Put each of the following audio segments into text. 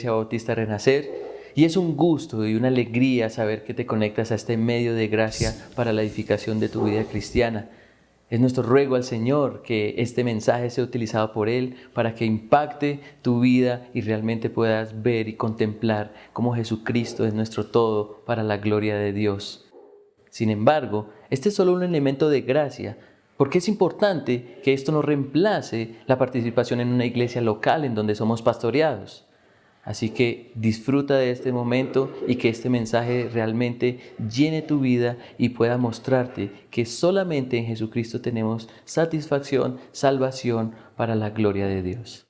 Iglesia Bautista Renacer, y es un gusto y una alegría saber que te conectas a este medio de gracia para la edificación de tu vida cristiana. Es nuestro ruego al Señor que este mensaje sea utilizado por Él para que impacte tu vida y realmente puedas ver y contemplar cómo Jesucristo es nuestro todo para la gloria de Dios. Sin embargo, este es solo un elemento de gracia, porque es importante que esto no reemplace la participación en una iglesia local en donde somos pastoreados. Así que disfruta de este momento y que este mensaje realmente llene tu vida y pueda mostrarte que solamente en Jesucristo tenemos satisfacción, salvación para la gloria de Dios.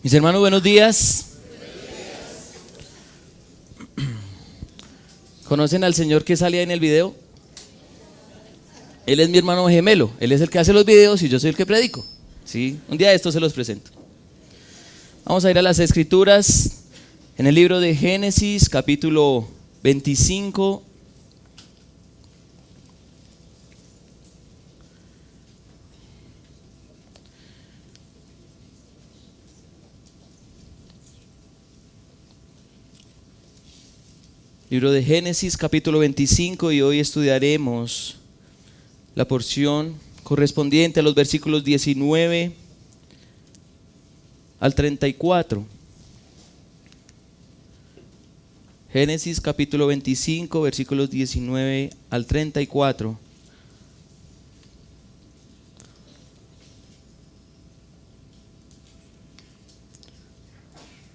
Mis hermanos, buenos días. ¿Conocen al señor que salía en el video? Él es mi hermano gemelo. Él es el que hace los videos y yo soy el que predico. ¿Sí? Un día de esto se los presento. Vamos a ir a las escrituras en el libro de Génesis, capítulo 25. Libro de Génesis, capítulo 25, y hoy estudiaremos la porción correspondiente a los versículos 19 al 34. Génesis, capítulo 25, versículos 19 al 34.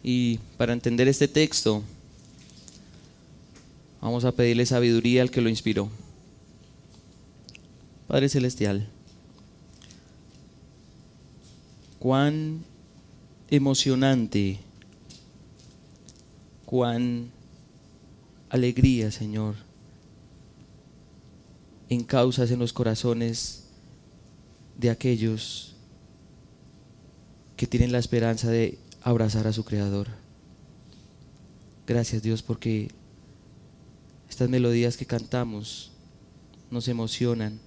Y para entender este texto, vamos a pedirle sabiduría al que lo inspiró. Padre Celestial, cuán emocionante, cuán alegría, Señor, encauzas en los corazones de aquellos que tienen la esperanza de abrazar a su Creador. Gracias, Dios, porque estas melodías que cantamos nos emocionan,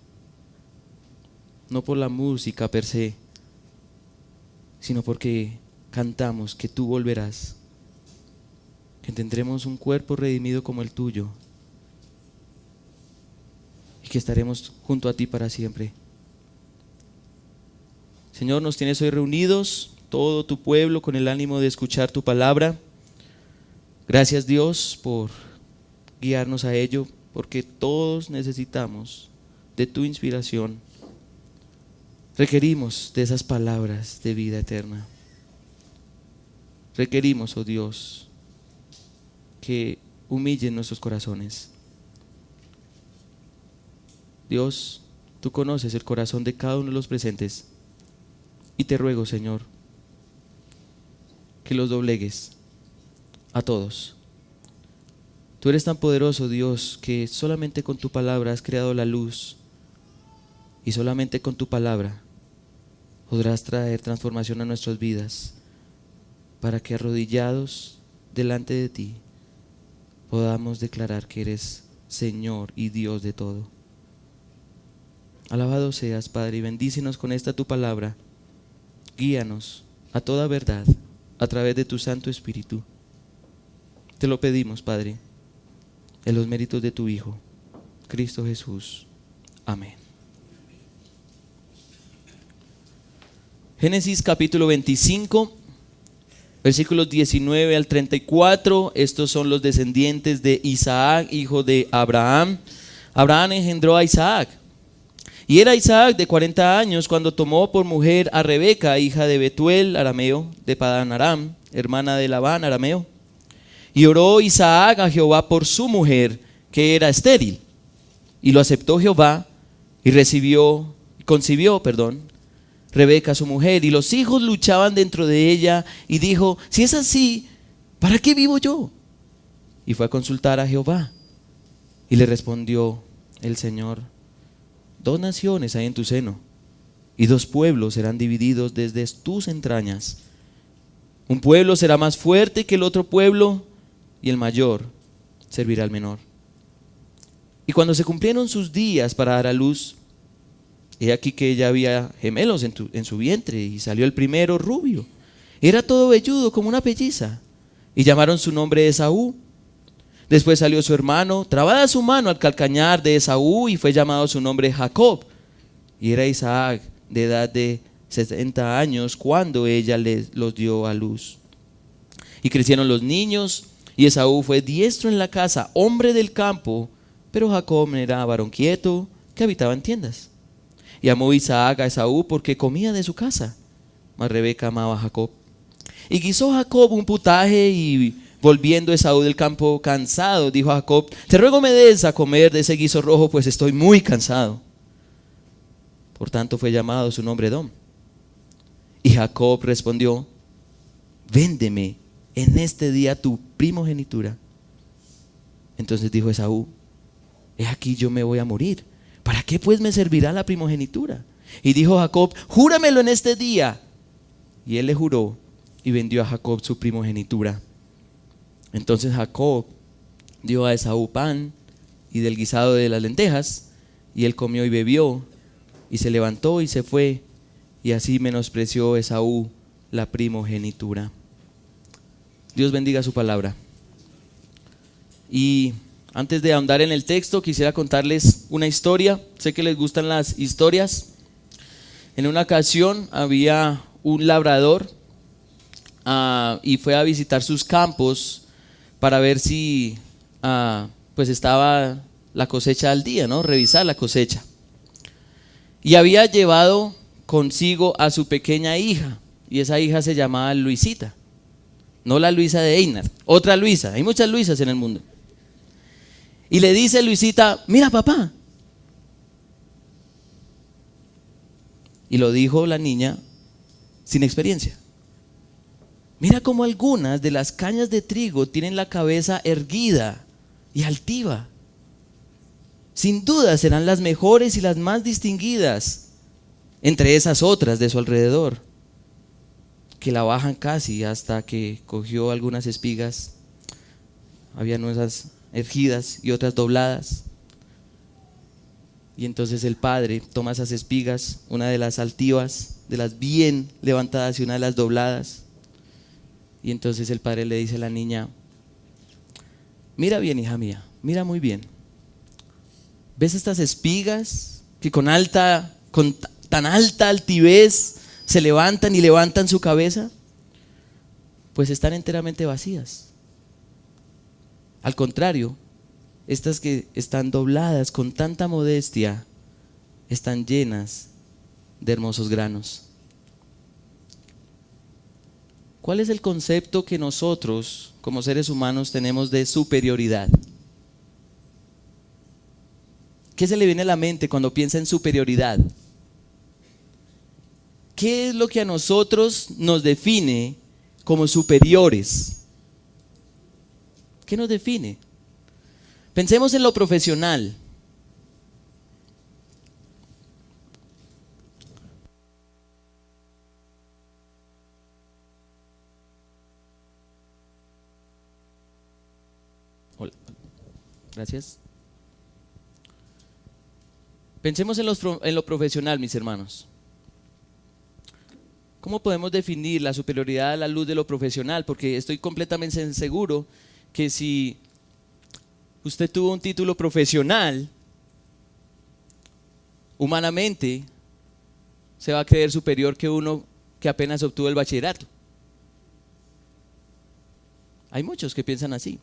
no por la música per se, sino porque cantamos que tú volverás, que tendremos un cuerpo redimido como el tuyo y que estaremos junto a ti para siempre. Señor, nos tienes hoy reunidos, todo tu pueblo, con el ánimo de escuchar tu palabra. Gracias, Dios, por guiarnos a ello, porque todos necesitamos de tu inspiración. Requerimos de esas palabras de vida eterna. Requerimos, oh Dios, que humillen nuestros corazones. Dios, tú conoces el corazón de cada uno de los presentes y te ruego, Señor, que los doblegues a todos. Tú eres tan poderoso, Dios, que solamente con tu palabra has creado la luz y solamente con tu palabra podrás traer transformación a nuestras vidas para que arrodillados delante de ti podamos declarar que eres Señor y Dios de todo. Alabado seas, Padre, y bendícenos con esta tu palabra. Guíanos a toda verdad a través de tu Santo Espíritu. Te lo pedimos, Padre, en los méritos de tu Hijo, Cristo Jesús. Amén. Génesis capítulo 25, versículos 19 al 34. Estos son los descendientes de Isaac, hijo de Abraham. Abraham engendró a Isaac. Y era Isaac de 40 años cuando tomó por mujer a Rebeca, hija de Betuel, arameo, de Padán Aram, hermana de Labán, arameo. Y oró Isaac a Jehová por su mujer, que era estéril. Y lo aceptó Jehová y concibió, Rebeca su mujer. Y los hijos luchaban dentro de ella y dijo: si es así, ¿para qué vivo yo? Y fue a consultar a Jehová. Y le respondió el Señor: 2 naciones hay en tu seno, y 2 pueblos serán divididos desde tus entrañas. Un pueblo será más fuerte que el otro pueblo, y el mayor servirá al menor. Y cuando se cumplieron sus días para dar a luz, he aquí que ella había gemelos en su vientre, y salió el primero rubio. Era todo velludo como una pelliza, y llamaron su nombre Esaú. Después salió su hermano, trabada su mano al calcañar de Esaú, y fue llamado su nombre Jacob. Y era Isaac de edad de 70 años cuando ella los dio a luz. Y crecieron los niños, y Esaú fue diestro en la casa, hombre del campo, pero Jacob era varón quieto, que habitaba en tiendas. Y amó Isaac a Esaú porque comía de su casa, mas Rebeca amaba a Jacob. Y guisó Jacob un putaje, y volviendo Esaú del campo cansado, dijo a Jacob: te ruego me des a comer de ese guiso rojo, pues estoy muy cansado. Por tanto fue llamado su nombre Edom. Y Jacob respondió: véndeme en este día tu primogenitura. Entonces dijo Esaú: he aquí yo me voy a morir, ¿para qué pues me servirá la primogenitura? Y dijo Jacob: júramelo en este día. Y él le juró, y vendió a Jacob su primogenitura. Entonces Jacob dio a Esaú pan y del guisado de las lentejas, y él comió y bebió, y se levantó y se fue, y así menospreció Esaú la primogenitura. Dios bendiga su palabra. Y antes de ahondar en el texto, quisiera contarles una historia. Sé que les gustan las historias. En una ocasión había un labrador y fue a visitar sus campos para ver si pues estaba la cosecha al día, ¿no? Revisar la cosecha. Y había llevado consigo a su pequeña hija, y esa hija se llamaba Luisita. No la Luisa de Einar, otra Luisa. Hay muchas Luisas en el mundo. Y le dice Luisita: mira papá. Y lo dijo la niña sin experiencia. Mira cómo algunas de las cañas de trigo tienen la cabeza erguida y altiva. Sin duda serán las mejores y las más distinguidas entre esas otras de su alrededor, que la bajan casi hasta que cogió algunas espigas. Había nuevas erguidas y otras dobladas. Y entonces el padre toma esas espigas, una de las altivas, de las bien levantadas, y una de las dobladas. Y entonces el padre le dice a la niña: mira bien, hija mía, mira muy bien. ¿Ves estas espigas que con tan alta altivez se levantan y levantan su cabeza? Pues están enteramente vacías. Al contrario, estas que están dobladas con tanta modestia están llenas de hermosos granos. ¿Cuál es el concepto que nosotros como seres humanos tenemos de superioridad? ¿Qué se le viene a la mente cuando piensa en superioridad? ¿Qué es lo que a nosotros nos define como superiores? ¿Qué nos define? Pensemos en lo profesional. Hola. Gracias. Pensemos en lo profesional, mis hermanos. ¿Cómo podemos definir la superioridad a la luz de lo profesional? Porque estoy completamente seguro que si usted tuvo un título profesional, humanamente se va a creer superior que uno que apenas obtuvo el bachillerato. Hay muchos que piensan así.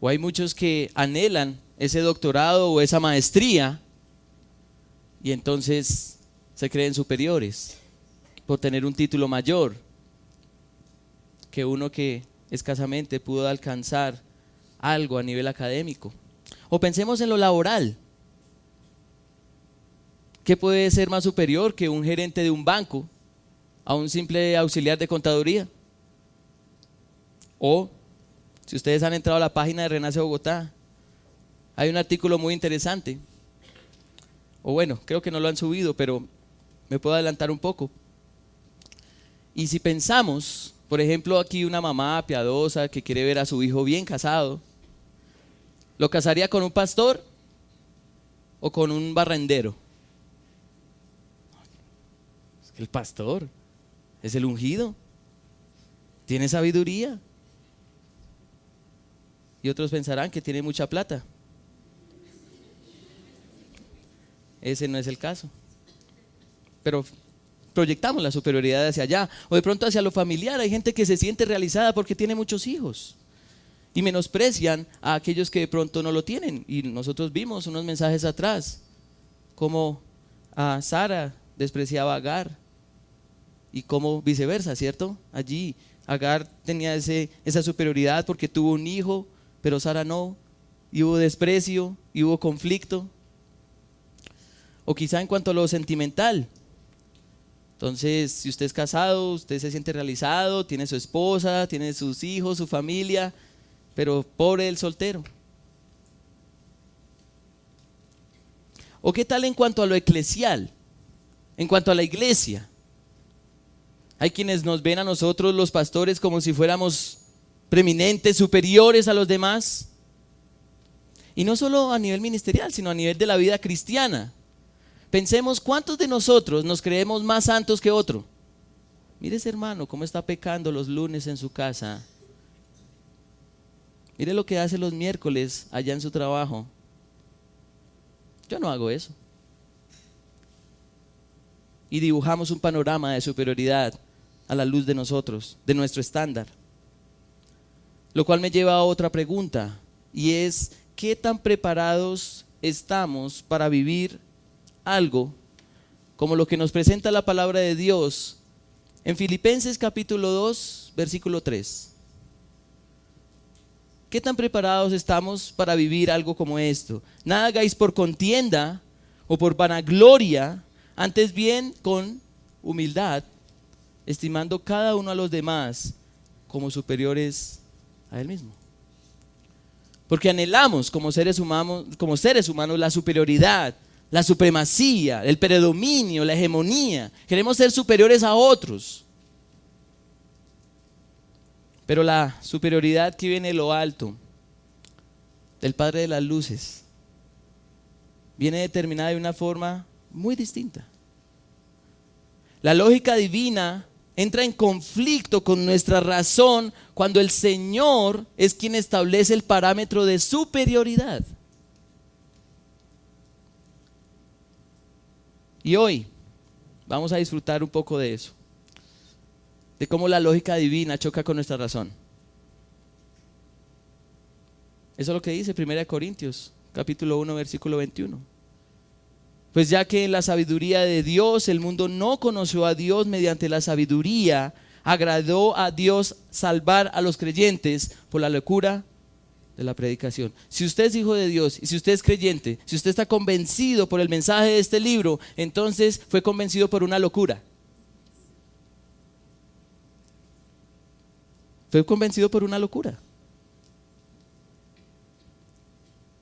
O hay muchos que anhelan ese doctorado o esa maestría y entonces se creen superiores por tener un título mayor que uno que escasamente pudo alcanzar algo a nivel académico. O pensemos en lo laboral. ¿Qué puede ser más superior que un gerente de un banco a un simple auxiliar de contaduría? O si ustedes han entrado a la página de Renace Bogotá, hay un artículo muy interesante, o bueno, creo que no lo han subido, pero Me puedo adelantar un poco. Y si pensamos, por ejemplo, aquí una mamá piadosa que quiere ver a su hijo bien casado, ¿lo casaría con un pastor o con un barrendero? Es que el pastor es el ungido, tiene sabiduría. Y otros pensarán que tiene mucha plata. Ese no es el caso. Pero proyectamos la superioridad hacia allá. O de pronto hacia lo familiar. Hay gente que se siente realizada porque tiene muchos hijos y menosprecian a aquellos que de pronto no lo tienen. Y nosotros vimos unos mensajes atrás como a Sara despreciaba a Agar y como viceversa, ¿cierto? Allí Agar tenía esa superioridad porque tuvo un hijo, pero Sara no, y hubo desprecio y hubo conflicto. O quizá en cuanto a lo sentimental. Entonces, si usted es casado, usted se siente realizado, tiene su esposa, tiene sus hijos, su familia, pero pobre el soltero. ¿O qué tal en cuanto a lo eclesial? En cuanto a la iglesia. Hay quienes nos ven a nosotros los pastores como si fuéramos preeminentes, superiores a los demás. Y no solo a nivel ministerial, sino a nivel de la vida cristiana. Pensemos cuántos de nosotros nos creemos más santos que otro. Mire ese hermano cómo está pecando los lunes en su casa. Mire lo que hace los miércoles allá en su trabajo. Yo no hago eso. Y dibujamos un panorama de superioridad a la luz de nosotros, de nuestro estándar. Lo cual me lleva a otra pregunta, y es: ¿qué tan preparados estamos para vivir algo como lo que nos presenta la palabra de Dios en Filipenses capítulo 2, versículo 3? ¿Qué tan preparados estamos para vivir algo como esto? Nada hagáis por contienda o por vanagloria, antes bien con humildad, estimando cada uno a los demás como superiores a él mismo. Porque anhelamos como seres humanos la superioridad, la supremacía, el predominio, la hegemonía. Queremos ser superiores a otros. Pero la superioridad que viene de lo alto, del Padre de las Luces, viene determinada de una forma muy distinta. La lógica divina entra en conflicto con nuestra razón cuando el Señor es quien establece el parámetro de superioridad. Y hoy vamos a disfrutar un poco de eso, de cómo la lógica divina choca con nuestra razón. Eso es lo que dice 1 Corintios, capítulo 1, versículo 21. Pues ya que en la sabiduría de Dios el mundo no conoció a Dios, mediante la sabiduría agradó a Dios salvar a los creyentes por la locura de la predicación. Si usted es hijo de Dios y si usted es creyente, si usted está convencido por el mensaje de este libro, entonces fue convencido por una locura. Fue convencido por una locura.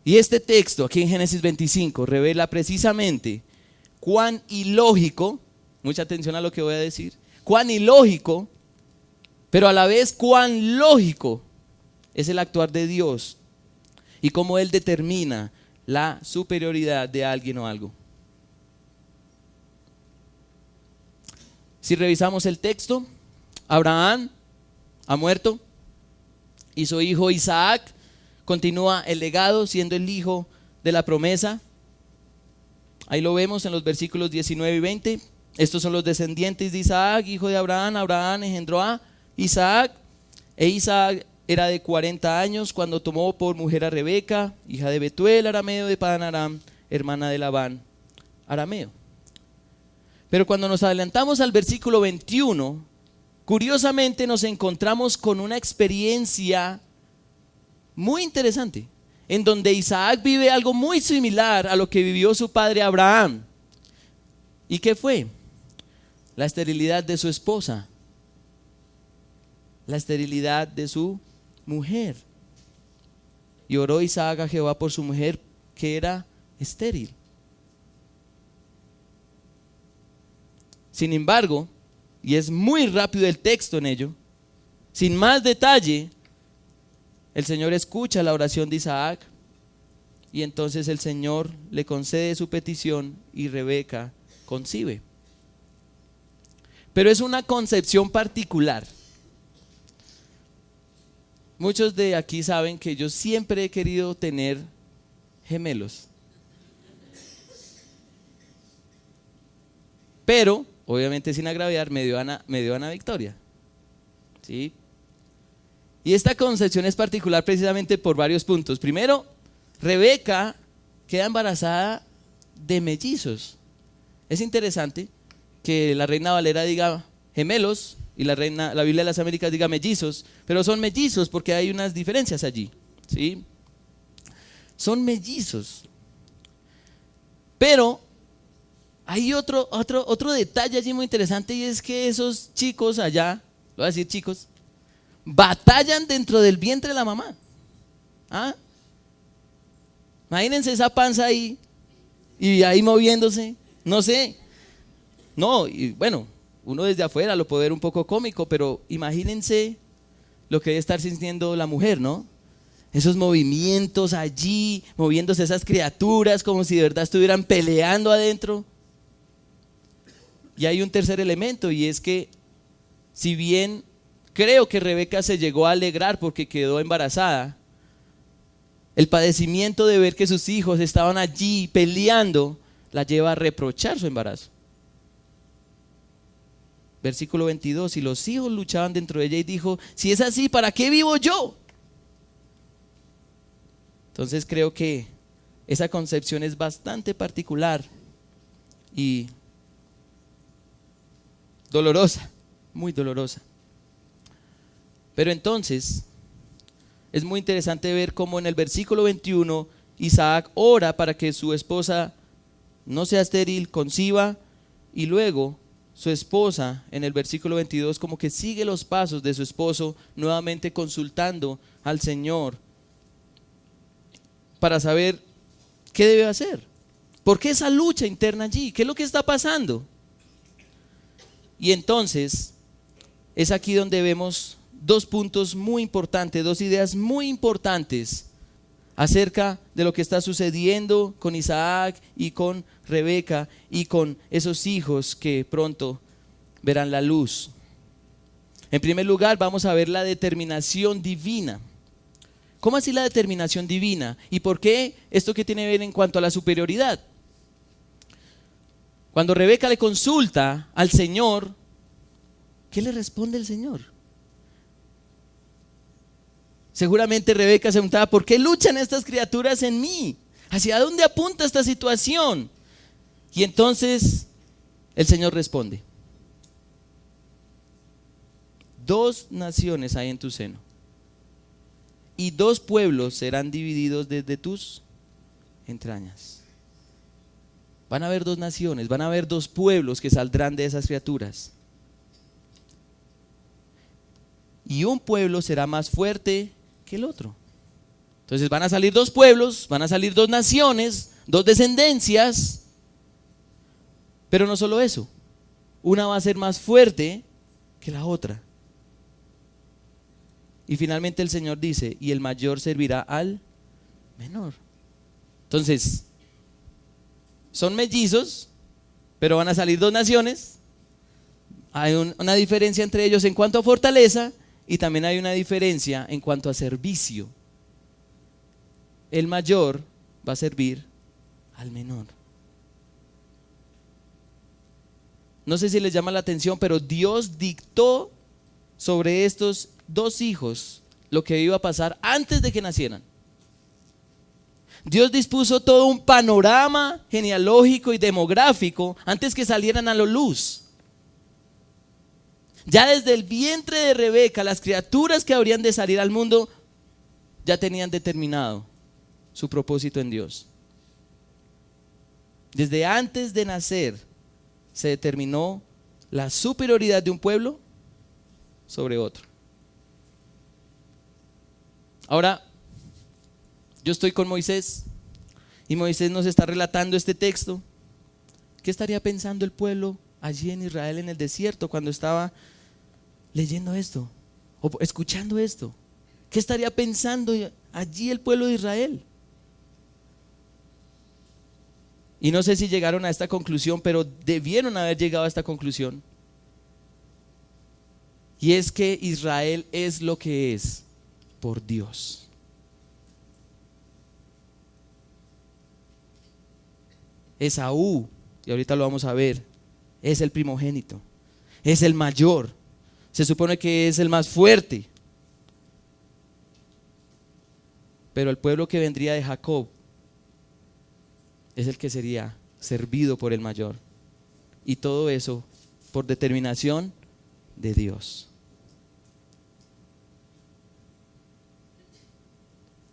Y este texto aquí en Génesis 25 revela precisamente cuán ilógico, mucha atención a lo que voy a decir, cuán ilógico, pero a la vez cuán lógico es el actuar de Dios y cómo Él determina la superioridad de alguien o algo. Si revisamos el texto, Abraham ha muerto y su hijo Isaac continúa el legado siendo el hijo de la promesa. Ahí lo vemos en los versículos 19 y 20. Estos son los descendientes de Isaac, hijo de Abraham. Abraham engendró a Isaac, e Isaac era de 40 años cuando tomó por mujer a Rebeca, hija de Betuel, arameo de Padán Aram, hermana de Labán, arameo. Pero cuando nos adelantamos al versículo 21, curiosamente nos encontramos con una experiencia muy interesante, en donde Isaac vive algo muy similar a lo que vivió su padre Abraham. ¿Y qué fue? La esterilidad de su esposa, la esterilidad de su mujer. Y oró Isaac a Jehová por su mujer, que era estéril. Sin embargo, y es muy rápido el texto en ello, sin más detalle, el Señor escucha la oración de Isaac y entonces el Señor le concede su petición y Rebeca concibe. Pero es una concepción particular. Muchos de aquí saben que yo siempre he querido tener gemelos. Pero, obviamente sin agraviar, me dio Ana Victoria. ¿Sí? Y esta concepción es particular precisamente por varios puntos. Primero, Rebeca queda embarazada de mellizos. Es interesante que la Reina Valera diga gemelos y la Biblia de las Américas diga mellizos, pero son mellizos porque hay unas diferencias allí, ¿sí? Son mellizos. Pero hay otro detalle allí muy interesante y es que esos chicos allá, lo voy a decir chicos, batallan dentro del vientre de la mamá. ¿Ah? Imagínense esa panza ahí y ahí moviéndose, no sé. No, y bueno, uno desde afuera lo puede ver un poco cómico, pero imagínense lo que debe estar sintiendo la mujer, ¿no? Esos movimientos allí, moviéndose esas criaturas como si de verdad estuvieran peleando adentro. Y hay un tercer elemento y es que si bien creo que Rebeca se llegó a alegrar porque quedó embarazada, el padecimiento de ver que sus hijos estaban allí peleando la lleva a reprochar su embarazo. Versículo 22, y los hijos luchaban dentro de ella y dijo, si es así, ¿para qué vivo yo? Entonces creo que esa concepción es bastante particular y dolorosa, muy dolorosa. Pero entonces es muy interesante ver cómo en el versículo 21 Isaac ora para que su esposa no sea estéril, conciba, y luego su esposa en el versículo 22 como que sigue los pasos de su esposo, nuevamente consultando al Señor para saber qué debe hacer. ¿Por qué esa lucha interna allí? ¿Qué es lo que está pasando? Y entonces es aquí donde vemos dos puntos muy importantes, dos ideas muy importantes acerca de lo que está sucediendo con Isaac y con Rebeca y con esos hijos que pronto verán la luz. En primer lugar, vamos a ver la determinación divina. ¿Cómo así la determinación divina? ¿Y por qué esto que tiene que ver en cuanto a la superioridad? Cuando Rebeca le consulta al Señor, ¿qué le responde el Señor? Seguramente Rebeca se preguntaba, ¿por qué luchan estas criaturas en mí? ¿Hacia dónde apunta esta situación? Y entonces el Señor responde, 2 naciones hay en tu seno, y 2 pueblos serán divididos desde tus entrañas. Van a haber 2 naciones, van a haber 2 pueblos que saldrán de esas criaturas. Y un pueblo será más fuerte que el otro. Entonces van a salir 2 pueblos, van a salir 2 naciones, 2 descendencias. Pero no solo eso, una va a ser más fuerte que la otra. Y finalmente el Señor dice, y el mayor servirá al menor. Entonces, son mellizos, pero van a salir 2 naciones. Hay una diferencia entre ellos en cuanto a fortaleza y también hay una diferencia en cuanto a servicio. El mayor va a servir al menor. No sé si les llama la atención, pero Dios dictó sobre estos 2 hijos lo que iba a pasar antes de que nacieran. Dios dispuso todo un panorama genealógico y demográfico antes que salieran a la luz. Ya desde el vientre de Rebeca, las criaturas que habrían de salir al mundo ya tenían determinado su propósito en Dios. Desde antes de nacer se determinó la superioridad de un pueblo sobre otro. Ahora, yo estoy con Moisés y Moisés nos está relatando este texto. ¿Qué estaría pensando el pueblo allí en Israel en el desierto cuando estaba leyendo esto o escuchando esto? ¿Qué estaría pensando allí el pueblo de Israel? Y no sé si llegaron a esta conclusión, pero debieron haber llegado a esta conclusión. Y es que Israel es lo que es por Dios. Esaú, y ahorita lo vamos a ver, es el primogénito, es el mayor, se supone que es el más fuerte. Pero el pueblo que vendría de Jacob es el que sería servido por el mayor. Y todo eso por determinación de Dios.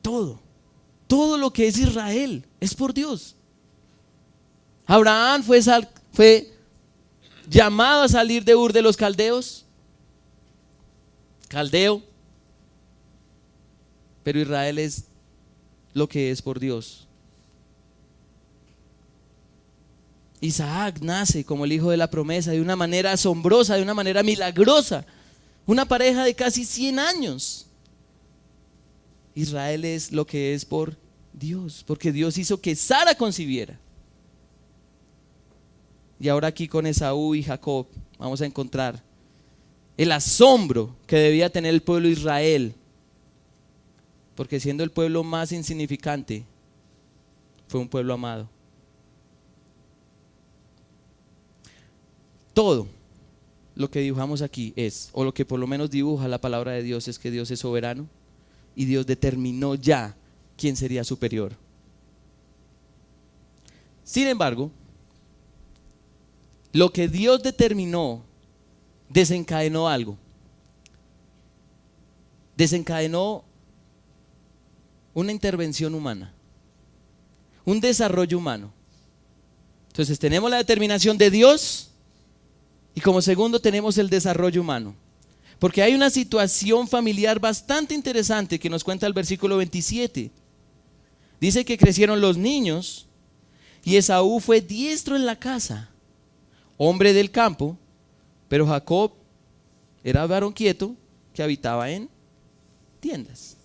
Todo lo que es Israel es por Dios. Abraham fue llamado a salir de Ur de los Caldeos, caldeo, pero Israel es lo que es por Dios. Isaac nace como el hijo de la promesa de una manera asombrosa, de una manera milagrosa, una pareja de casi 100 años. Israel es lo que es por Dios, porque Dios hizo que Sara concibiera. Y ahora aquí con Esaú y Jacob vamos a encontrar el asombro que debía tener el pueblo de Israel, porque siendo el pueblo más insignificante, fue un pueblo amado. Todo lo que dibujamos aquí es, o lo que por lo menos dibuja la palabra de Dios, es que Dios es soberano y Dios determinó ya quién sería superior. Sin embargo, lo que Dios determinó desencadenó algo. Desencadenó una intervención humana, un desarrollo humano. Entonces tenemos la determinación de Dios y como segundo tenemos el desarrollo humano. Porque hay una situación familiar bastante interesante que nos cuenta el versículo 27. Dice que crecieron los niños y Esaú fue diestro en la casa, hombre del campo, pero Jacob era varón quieto que habitaba en tiendas.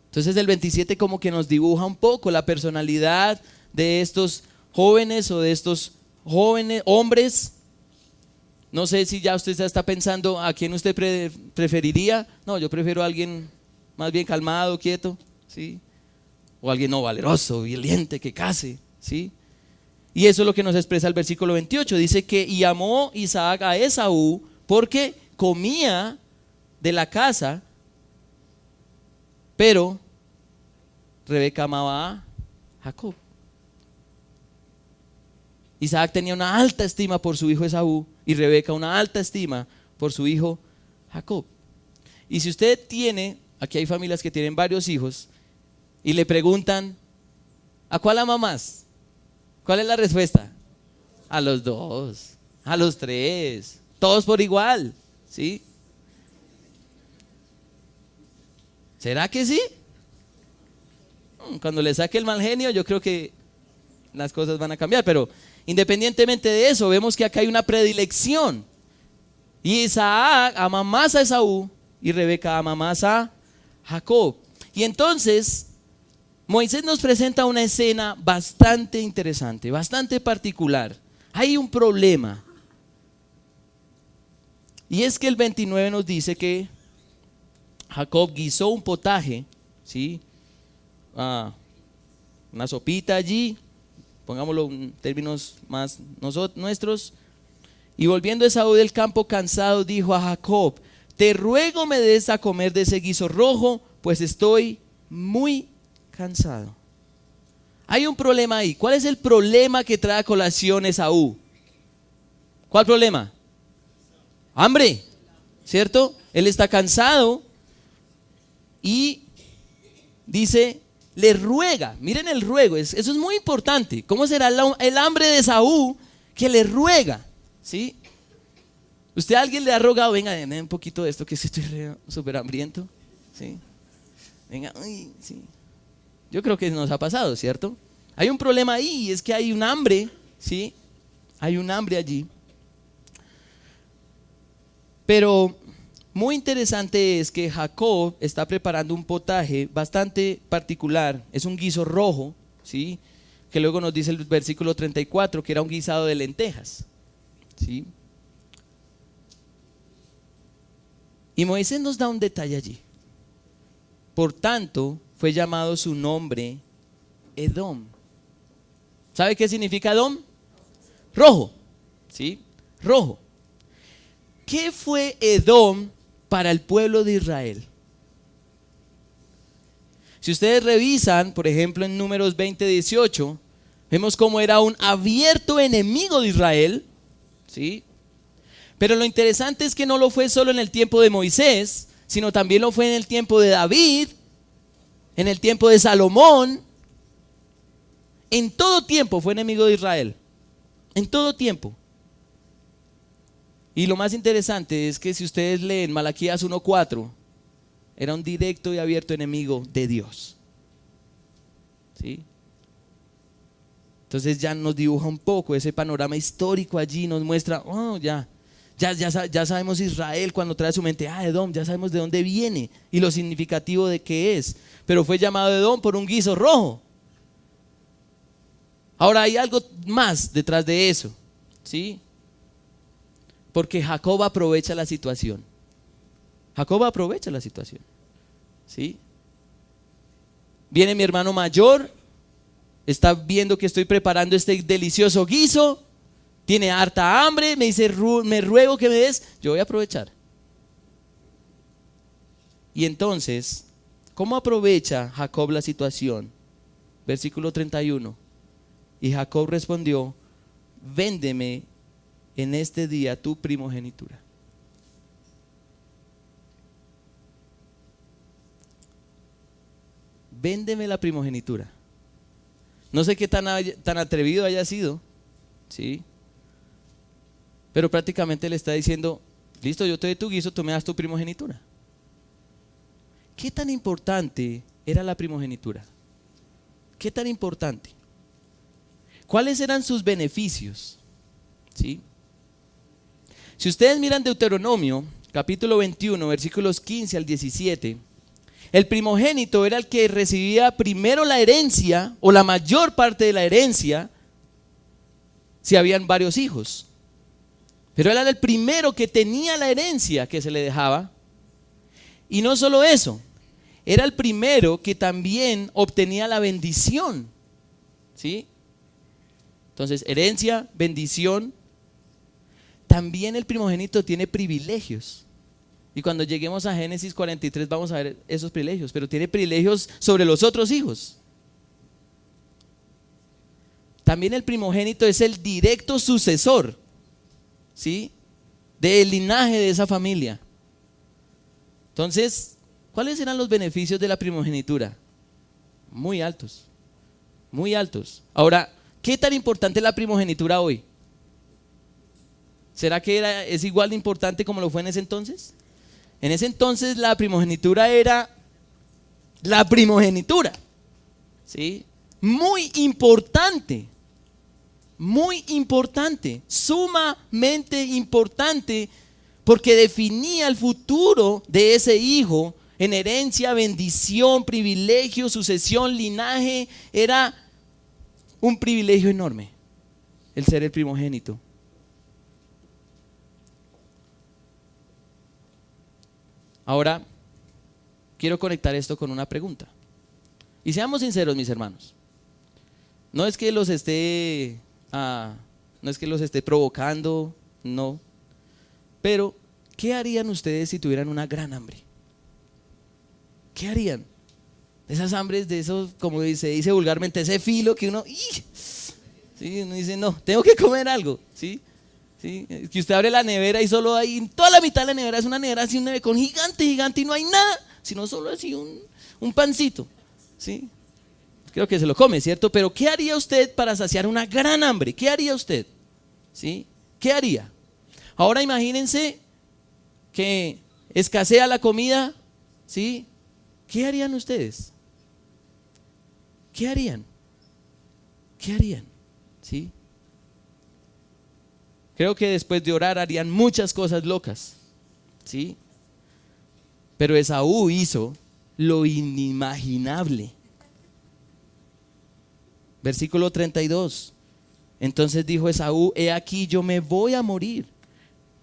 Entonces el 27 como que nos dibuja un poco la personalidad de estos jóvenes o de estos jóvenes hombres. No sé si ya usted está pensando a quién usted preferiría. No, yo prefiero a alguien más bien calmado, quieto, ¿sí? O alguien no valeroso, valiente, que case, ¿sí? Y eso es lo que nos expresa el versículo 28. Dice que y amó Isaac a Esaú porque comía de la casa, pero Rebeca amaba a Jacob. Isaac tenía una alta estima por su hijo Esaú y Rebeca una alta estima por su hijo Jacob. Y si usted tiene, aquí hay familias que tienen varios hijos y le preguntan, ¿a cuál ama más? ¿Cuál es la respuesta? A los dos, a los tres, todos por igual, ¿sí? ¿Será que sí? Cuando le saque el mal genio, yo creo que las cosas van a cambiar, pero independientemente de eso, vemos que acá hay una predilección. Y Isaac ama más a Esaú y Rebeca ama más a Jacob. Y entonces Moisés nos presenta una escena bastante interesante, bastante particular. Hay un problema. Y es que el 29 nos dice que Jacob guisó un potaje, ¿sí? Una sopita allí, pongámoslo en términos más nuestros. Y volviendo Esaú del campo cansado, dijo a Jacob: te ruego me des a comer de ese guiso rojo, pues estoy muy cansado. Hay un problema ahí. ¿Cuál es el problema que trae a colación Esaú? ¿Cuál problema? Hambre, ¿cierto? Él está cansado y dice, le ruega. Miren el ruego, eso es muy importante. ¿Cómo será el hambre de Esaú que le ruega? ¿Sí? ¿Usted a alguien le ha rogado? Venga, denme un poquito de esto que estoy súper hambriento. ¿Sí? Venga, uy, sí. Yo creo que nos ha pasado, ¿cierto? Hay un problema ahí y es que hay un hambre, ¿sí? Hay un hambre allí. Pero muy interesante es que Jacob está preparando un potaje bastante particular. Es un guiso rojo, ¿sí? Que luego nos dice el versículo 34 que era un guisado de lentejas, ¿sí? Y Moisés nos da un detalle allí. Por tanto, fue llamado su nombre Edom. ¿Sabe qué significa Edom? Rojo, ¿sí? Rojo. ¿Qué fue Edom para el pueblo de Israel? Si ustedes revisan, por ejemplo, en Números 20:18, vemos cómo era un abierto enemigo de Israel, ¿sí? Pero lo interesante es que no lo fue solo en el tiempo de Moisés, sino también lo fue en el tiempo de David, en el tiempo de Salomón. En todo tiempo fue enemigo de Israel, en todo tiempo. Y lo más interesante es que si ustedes leen Malaquías 1:4, era un directo y abierto enemigo de Dios, ¿sí? Entonces ya nos dibuja un poco ese panorama histórico allí, nos muestra, ya sabemos Israel cuando trae a su mente, Edom, ya sabemos de dónde viene y lo significativo de qué es. Pero fue llamado Edom por un guiso rojo. Ahora hay algo más detrás de eso, ¿sí? Porque Jacob aprovecha la situación. Jacob aprovecha la situación, ¿sí? Viene mi hermano mayor, está viendo que estoy preparando este delicioso guiso, tiene harta hambre, me dice, me ruego que me des, yo voy a aprovechar. Y entonces, ¿cómo aprovecha Jacob la situación? Versículo 31. Y Jacob respondió, véndeme en este día tu primogenitura. Véndeme la primogenitura. No sé qué tan atrevido haya sido, ¿sí? Pero prácticamente le está diciendo, listo, yo te doy tu guiso, tú me das tu primogenitura. ¿Qué tan importante era la primogenitura? ¿Qué tan importante? ¿Cuáles eran sus beneficios? ¿Sí? Si ustedes miran Deuteronomio, capítulo 21, versículos 15 al 17, el primogénito era el que recibía primero la herencia o la mayor parte de la herencia si habían varios hijos. Pero era el primero que tenía la herencia que se le dejaba. Y no solo eso, era el primero que también obtenía la bendición, ¿sí? Entonces, herencia, bendición. También el primogénito tiene privilegios. Y cuando lleguemos a Génesis 43 vamos a ver esos privilegios, pero tiene privilegios sobre los otros hijos. También el primogénito es el directo sucesor, ¿sí?, del linaje de esa familia. Entonces, ¿cuáles eran los beneficios de la primogenitura? Muy altos, muy altos. Ahora, ¿qué tan importante es la primogenitura hoy? ¿Será que es igual de importante como lo fue en ese entonces? En ese entonces la primogenitura era la primogenitura, ¿sí? Muy importante, sumamente importante, porque definía el futuro de ese hijo en herencia, bendición, privilegio, sucesión, linaje. Era un privilegio enorme el ser el primogénito. Ahora, quiero conectar esto con una pregunta. Y seamos sinceros, mis hermanos. No es que los esté provocando, no. Pero, ¿qué harían ustedes si tuvieran una gran hambre? ¿Qué harían? Esas hambres de esos, como se dice vulgarmente, ese filo que uno, ¿sí? Uno dice, no, tengo que comer algo, ¿sí? ¿Sí? Que usted abre la nevera y solo hay, en toda la mitad de la nevera es una nevera así, un nevecón gigante y no hay nada, sino solo así un pancito, ¿sí? Creo que se lo come, ¿cierto? Pero ¿qué haría usted para saciar una gran hambre? ¿Qué haría usted? ¿Sí? ¿Qué haría? Ahora imagínense que escasea la comida, ¿sí? ¿Qué harían ustedes? ¿Qué harían? ¿Qué harían? ¿Sí? Creo que después de orar harían muchas cosas locas, ¿sí? Pero Esaú hizo lo inimaginable. Versículo 32. Entonces dijo Esaú: he aquí, yo me voy a morir.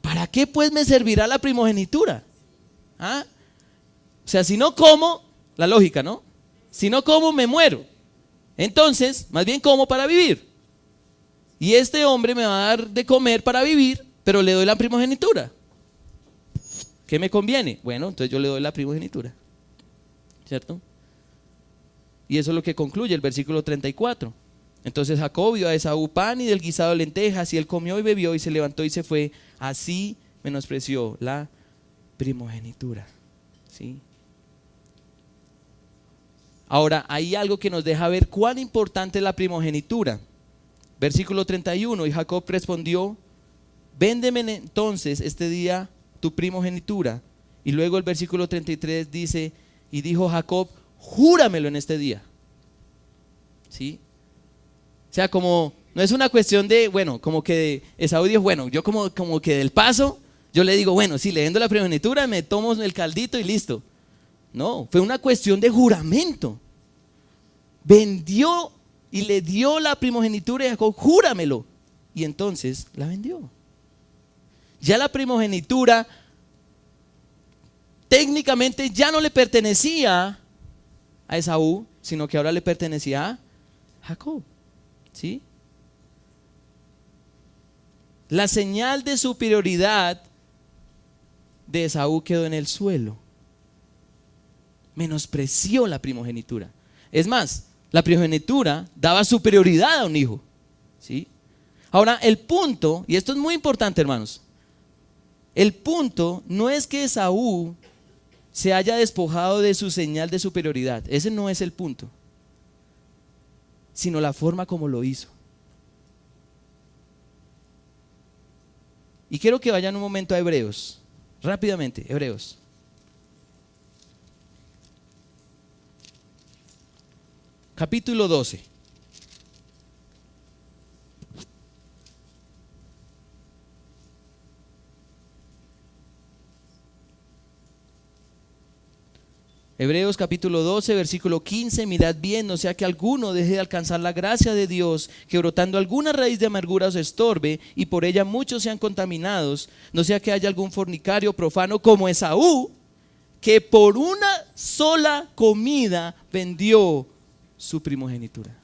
¿Para qué pues me servirá la primogenitura? ¿Ah? O sea, si no como, la lógica, ¿no? Si no como, me muero. Entonces, más bien como para vivir. Y este hombre me va a dar de comer para vivir, pero le doy la primogenitura. ¿Qué me conviene? Bueno, entonces yo le doy la primogenitura, ¿cierto? Y eso es lo que concluye el versículo 34. Entonces Jacob dio a Esaú pan y del guisado de lentejas, y él comió y bebió y se levantó y se fue. Así menospreció la primogenitura, ¿sí? Ahora, hay algo que nos deja ver cuán importante es la primogenitura. Versículo 31, y Jacob respondió: véndeme entonces este día tu primogenitura. Y luego el versículo 33 dice: y dijo Jacob: júramelo en este día. ¿Sí? O sea, como no es una cuestión de, bueno, como que Esaú dijo: bueno, yo como que del paso, yo le digo, bueno, sí, le vendo la primogenitura, me tomo el caldito y listo. No, fue una cuestión de juramento. Vendió y le dio la primogenitura y Jacob: júramelo. Y entonces la vendió. Ya la primogenitura técnicamente ya no le pertenecía a Esaú, sino que ahora le pertenecía a Jacob, ¿sí? La señal de superioridad de Esaú quedó en el suelo. Menospreció la primogenitura. Es más, la primogenitura daba superioridad a un hijo, ¿sí? Ahora, el punto, y esto es muy importante, hermanos, el punto no es que Esaú se haya despojado de su señal de superioridad. Ese no es el punto, sino la forma como lo hizo. Y quiero que vayan un momento a Hebreos, rápidamente, Hebreos. Capítulo 12. Hebreos capítulo 12, versículo 15, mirad bien, no sea que alguno deje de alcanzar la gracia de Dios, que brotando alguna raíz de amargura os estorbe, y por ella muchos sean contaminados, no sea que haya algún fornicario profano como Esaú, que por una sola comida vendió su primogenitura.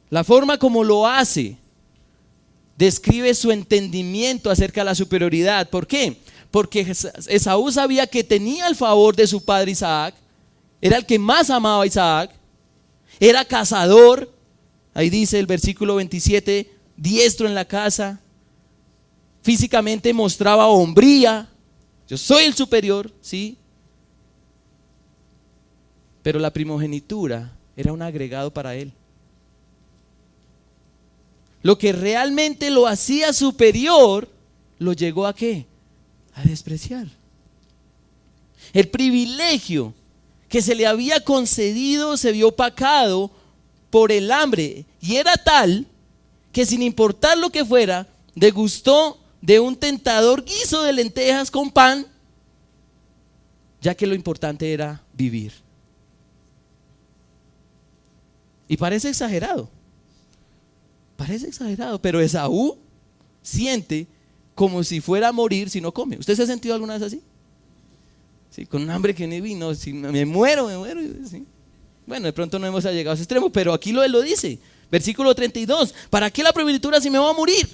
La forma como lo hace describe su entendimiento acerca de la superioridad. ¿Por qué? Porque Esaú sabía que tenía el favor de su padre Isaac, era el que más amaba a Isaac, era cazador, ahí dice el versículo 27, diestro en la caza, físicamente mostraba hombría, yo soy el superior, ¿sí? Pero la primogenitura era un agregado para él. Lo que realmente lo hacía superior, lo llegó ¿a qué? A despreciar. El privilegio que se le había concedido se vio opacado por el hambre, y era tal que sin importar lo que fuera, degustó de un tentador guiso de lentejas con pan, ya que lo importante era vivir. Y parece exagerado, pero Esaú siente como si fuera a morir si no come. ¿Usted se ha sentido alguna vez así? Sí, con un hambre que ni vino, si me muero. ¿Sí? Bueno, de pronto no hemos llegado a ese extremo, pero aquí lo dice. Versículo 32, ¿para qué la primogenitura si me voy a morir?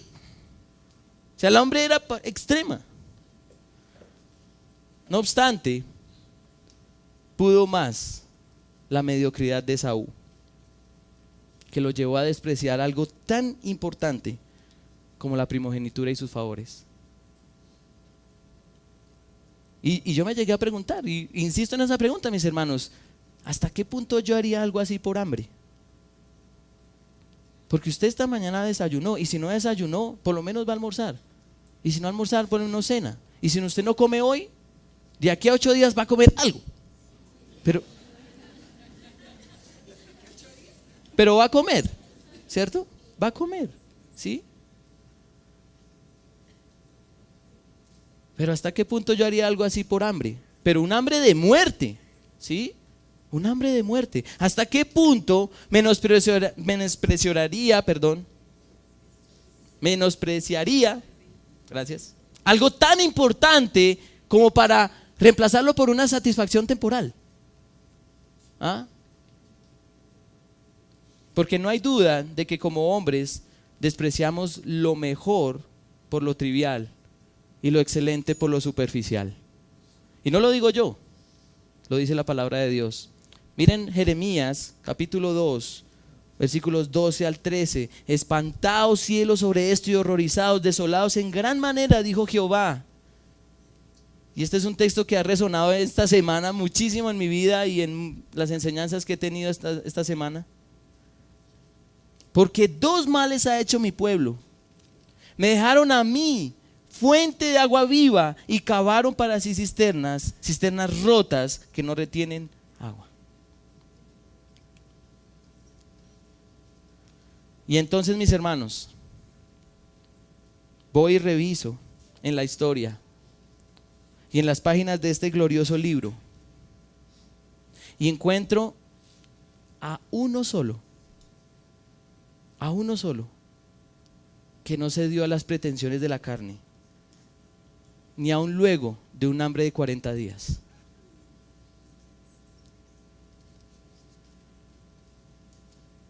O sea, el hambre era extrema. No obstante, pudo más la mediocridad de Esaú, que lo llevó a despreciar algo tan importante como la primogenitura y sus favores. Y yo me llegué a preguntar, y insisto en esa pregunta, mis hermanos, ¿hasta qué punto yo haría algo así por hambre? Porque usted esta mañana desayunó, y si no desayunó, por lo menos va a almorzar. Y si no almorzar, pone una cena. Y si usted no come hoy, de aquí a 8 días va a comer algo. Pero va a comer. ¿cierto? Va a comer, ¿sí? Pero ¿hasta qué punto yo haría algo así por hambre? Pero un hambre de muerte, ¿sí? Un hambre de muerte. ¿Hasta qué punto menospreciaría, gracias, algo tan importante como para reemplazarlo por una satisfacción temporal? ¿Ah? Porque no hay duda de que como hombres despreciamos lo mejor por lo trivial y lo excelente por lo superficial. Y no lo digo yo, lo dice la palabra de Dios. Miren Jeremías capítulo 2, versículos 12 al 13. Espantaos cielos sobre esto y horrorizados, desolados en gran manera, dijo Jehová. Y este es un texto que ha resonado esta semana muchísimo en mi vida y en las enseñanzas que he tenido esta semana. Porque dos males ha hecho mi pueblo. Me dejaron a mí fuente de agua viva y cavaron para sí cisternas rotas que no retienen agua. Y entonces, mis hermanos, voy y reviso en la historia y en las páginas de este glorioso libro y encuentro a uno solo que no cedió a las pretensiones de la carne, ni aun luego de un hambre de 40 días.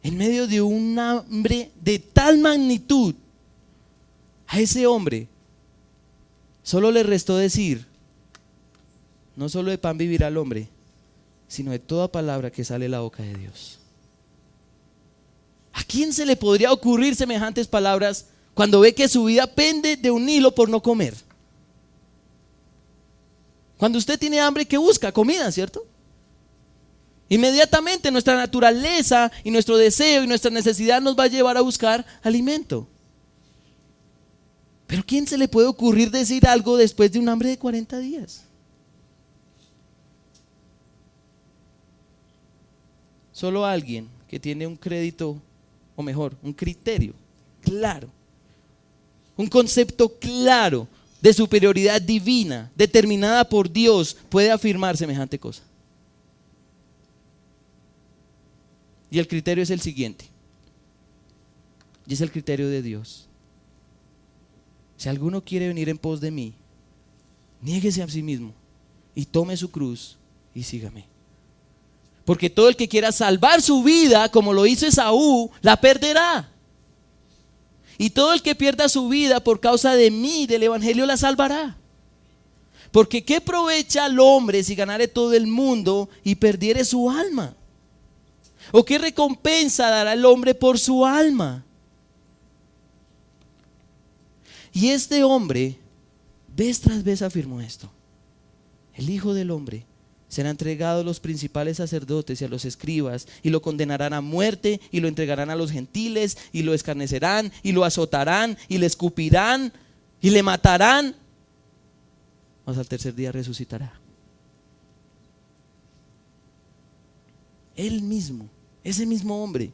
En medio de un hambre de tal magnitud, a ese hombre solo le restó decir: no solo de pan vivirá el hombre, sino de toda palabra que sale de la boca de Dios. ¿A quién se le podría ocurrir semejantes palabras cuando ve que su vida pende de un hilo por no comer? Cuando usted tiene hambre, ¿qué busca? Comida, ¿cierto? Inmediatamente nuestra naturaleza y nuestro deseo y nuestra necesidad nos va a llevar a buscar alimento. Pero ¿quién se le puede ocurrir decir algo después de un hambre de 40 días? Solo alguien que tiene un crédito, o mejor, un criterio claro, un concepto claro de superioridad divina determinada por Dios puede afirmar semejante cosa. Y el criterio es el siguiente, y es el criterio de Dios: si alguno quiere venir en pos de mí, niéguese a sí mismo y tome su cruz y sígame. Porque todo el que quiera salvar su vida, como lo hizo Esaú, la perderá. Y todo el que pierda su vida por causa de mí, del evangelio, la salvará. Porque ¿qué aprovecha al hombre si ganare todo el mundo y perdiere su alma? ¿O qué recompensa dará el hombre por su alma? Y este hombre, vez tras vez afirmó esto: el Hijo del Hombre será entregado a los principales sacerdotes y a los escribas, y lo condenarán a muerte, y lo entregarán a los gentiles, y lo escarnecerán, y lo azotarán, y le escupirán, y le matarán, mas al tercer día resucitará. Él mismo, ese mismo hombre,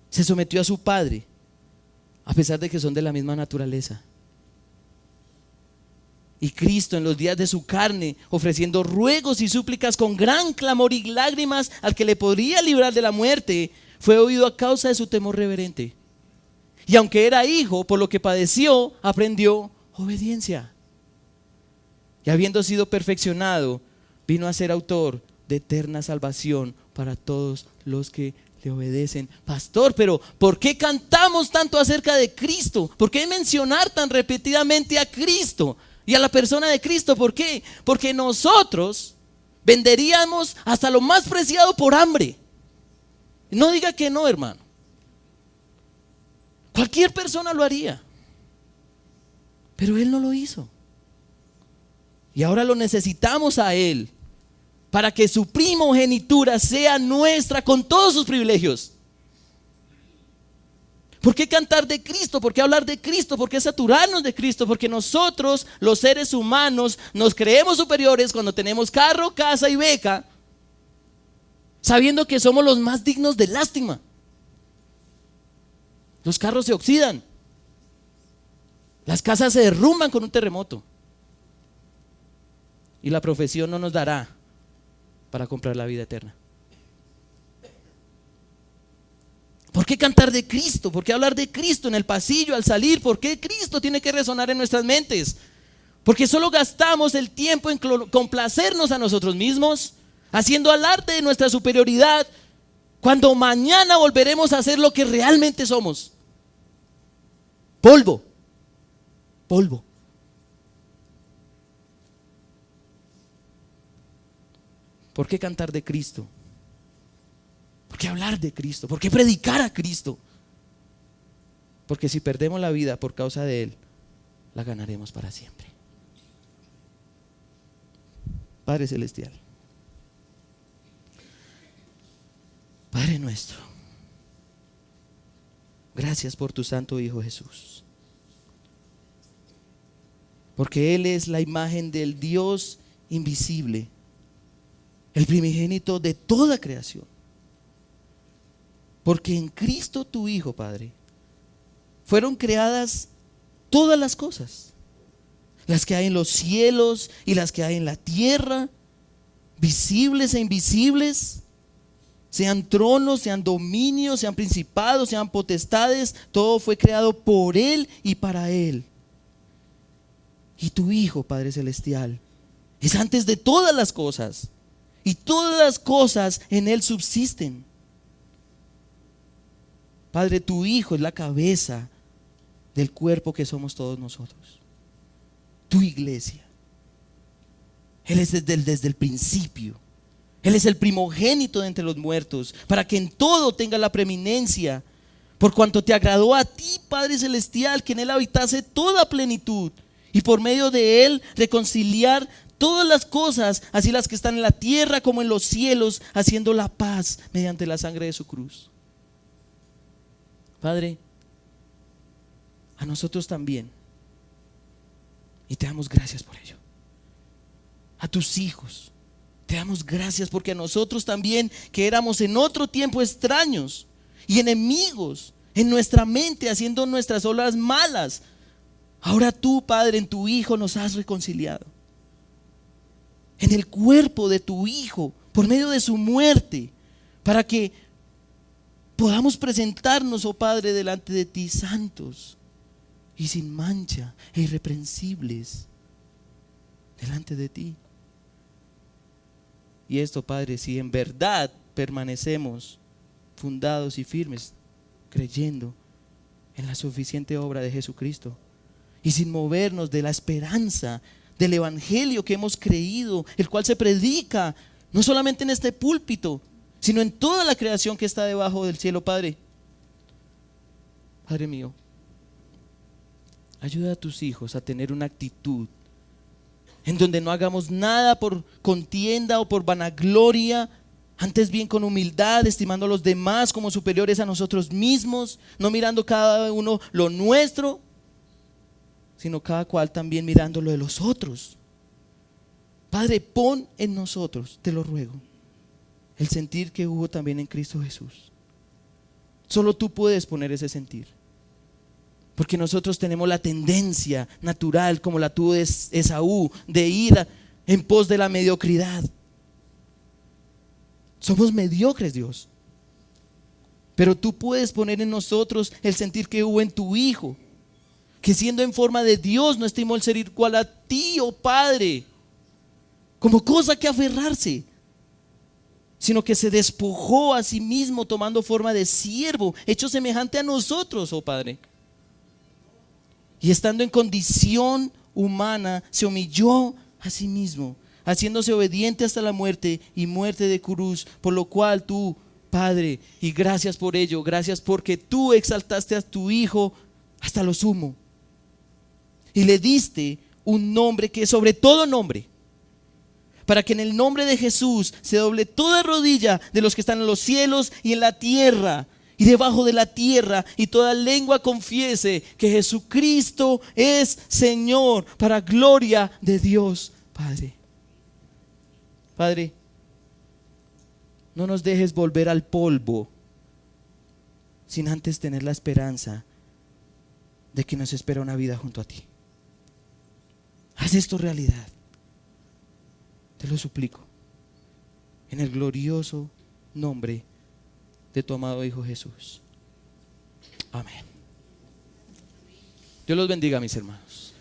se sometió a su Padre, a pesar de que son de la misma naturaleza. Y Cristo, en los días de su carne, ofreciendo ruegos y súplicas con gran clamor y lágrimas al que le podría librar de la muerte, fue oído a causa de su temor reverente. Y aunque era hijo, por lo que padeció, aprendió obediencia. Y habiendo sido perfeccionado, vino a ser autor de eterna salvación para todos los que le obedecen. Pastor, pero ¿por qué cantamos tanto acerca de Cristo? ¿Por qué mencionar tan repetidamente a Cristo y a la persona de Cristo? ¿Por qué? Porque nosotros venderíamos hasta lo más preciado por hambre. No diga que no, hermano. Cualquier persona lo haría, pero Él no lo hizo. Y ahora lo necesitamos a Él para que su primogenitura sea nuestra con todos sus privilegios. ¿Por qué cantar de Cristo? ¿Por qué hablar de Cristo? ¿Por qué saturarnos de Cristo? Porque nosotros, los seres humanos, nos creemos superiores cuando tenemos carro, casa y beca, sabiendo que somos los más dignos de lástima. Los carros se oxidan. Las casas se derrumban con un terremoto. Y la profesión no nos dará para comprar la vida eterna. ¿Por qué cantar de Cristo? ¿Por qué hablar de Cristo en el pasillo al salir? ¿Por qué Cristo tiene que resonar en nuestras mentes? Porque solo gastamos el tiempo en complacernos a nosotros mismos, haciendo alarde de nuestra superioridad, cuando mañana volveremos a ser lo que realmente somos: polvo. Polvo. ¿Por qué cantar de Cristo? ¿Por qué hablar de Cristo? ¿Por qué predicar a Cristo? Porque si perdemos la vida por causa de Él, la ganaremos para siempre. Padre Celestial, Padre nuestro, gracias por tu Santo Hijo Jesús, porque Él es la imagen del Dios invisible, el primogénito de toda creación. Porque en Cristo tu Hijo, Padre, fueron creadas todas las cosas, las que hay en los cielos y las que hay en la tierra, visibles e invisibles, sean tronos, sean dominios, sean principados, sean potestades. Todo fue creado por Él y para Él. Y tu Hijo, Padre Celestial, es antes de todas las cosas, y todas las cosas en Él subsisten. Padre, tu Hijo es la cabeza del cuerpo que somos todos nosotros, tu iglesia. Él es desde el principio. Él es el primogénito de entre los muertos, para que en todo tenga la preeminencia, por cuanto te agradó a ti, Padre Celestial, que en Él habitase toda plenitud, y por medio de Él reconciliar todas las cosas, así las que están en la tierra como en los cielos, haciendo la paz mediante la sangre de su cruz. Padre, a nosotros también, y te damos gracias por ello. A tus hijos te damos gracias, porque a nosotros también, que éramos en otro tiempo extraños y enemigos en nuestra mente, haciendo nuestras obras malas, ahora tú, Padre, en tu Hijo nos has reconciliado, en el cuerpo de tu Hijo, por medio de su muerte, para que podamos presentarnos, oh Padre, delante de ti santos y sin mancha e irreprensibles delante de ti. Y esto, Padre, si en verdad permanecemos fundados y firmes, creyendo en la suficiente obra de Jesucristo, y sin movernos de la esperanza del evangelio que hemos creído, el cual se predica no solamente en este púlpito, sino en toda la creación que está debajo del cielo. Padre, Padre mío, ayuda a tus hijos a tener una actitud en donde no hagamos nada por contienda o por vanagloria, antes bien con humildad, estimando a los demás como superiores a nosotros mismos, no mirando cada uno lo nuestro, sino cada cual también mirando lo de los otros. Padre, pon en nosotros, te lo ruego, el sentir que hubo también en Cristo Jesús. Solo tú puedes poner ese sentir, porque nosotros tenemos la tendencia natural, como la tuvo Esaú, de ir en pos de la mediocridad. Somos mediocres, Dios, pero tú puedes poner en nosotros el sentir que hubo en tu Hijo, que siendo en forma de Dios no estimó el ser igual a ti, oh Padre, como cosa que aferrarse, sino que se despojó a sí mismo, tomando forma de siervo, hecho semejante a nosotros, oh Padre. Y estando en condición humana, se humilló a sí mismo, haciéndose obediente hasta la muerte, y muerte de cruz, por lo cual tú, Padre, y gracias por ello, gracias porque tú exaltaste a tu Hijo hasta lo sumo, y le diste un nombre que es sobre todo nombre, para que en el nombre de Jesús se doble toda rodilla de los que están en los cielos y en la tierra y debajo de la tierra, y toda lengua confiese que Jesucristo es Señor, para gloria de Dios Padre. Padre, no nos dejes volver al polvo, sin antes tener la esperanza de que nos espera una vida junto a ti. Haz esto realidad. Te lo suplico. En el glorioso nombre de tu amado Hijo Jesús. Amén. Dios los bendiga, mis hermanos.